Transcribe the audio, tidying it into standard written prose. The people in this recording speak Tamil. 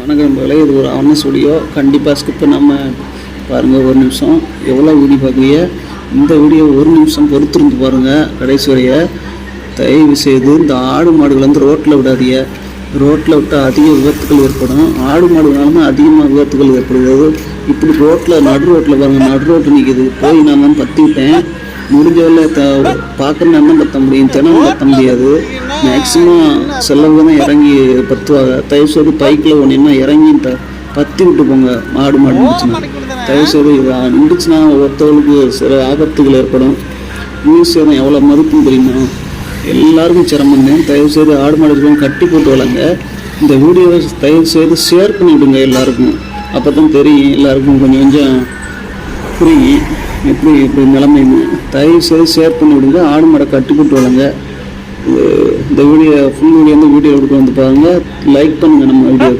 வணக்கம் நண்பர்களே, இது ஒரு அவேர்னஸ் வீடியோ. கண்டிப்பாக ஸ்கிப் பண்ணாமல் பாருங்கள். ஒரு நிமிஷம் எவ்வளோ வீடியோ பார்க்குறீங்க, இந்த வீடியோ ஒரு நிமிஷம் பொறுத்திருந்து பாருங்கள் கடைசி வரைய. தயவு செய்து இந்த ஆடு மாடுகள் வந்து ரோட்டில் விடாதீங்க. ரோட்டில் விட்டால் அதிக விபத்துக்கள் ஏற்படும். ஆடு மாடுனாலும் அதிகமாக விபத்துக்கள் ஏற்படுகிறது. இப்படி ரோட்டில் நடு ரோட்டில் பாருங்கள், நடு ரோட்டு நிற்கிது. போய் நான் தான் பற்றி விட்டேன். முடிஞ்சவரை பார்க்குற நேரம் பற்ற முடியும், தினமும் பற்ற முடியாது. மேக்ஸிமம் செல்லவங்க தான் இறங்கி பற்றுவாங்க. தயவுசெய்து பைக்கில் ஒன்றுன்னா இறங்கி பற்றி விட்டு போங்க. மாடு இருந்துச்சுன்னா தயவுசெய்து நின்றுச்சுன்னா ஒருத்தவங்களுக்கு சில ஆபத்துகள் ஏற்படும். உயிர் சேதம் எவ்வளோ மதிப்புன்னு தெரியுமா? எல்லாருக்கும் சிரமம் தான். தயவுசெய்து ஆடு மாடு கட்டி போட்டு வளங்க. இந்த வீடியோவை தயவுசெய்து ஷேர் பண்ணி விடுங்க எல்லாருக்கும். அப்போ தான் தெரியும், எல்லாருக்கும் கொஞ்சம் புரியும் எப்படி நிலைமைன்னு. தயவுசெய்து ஷேர் பண்ணி விடுங்க. ஆடு மாடை கட்டி போட்டு வளங்க. இந்த வீடியோ ஃபுல் வீடியோ வந்து வீடியோ எடுத்து வந்து பாருங்கள். லைக் பண்ணுங்கள் நம்ம வீடியோவுக்கு.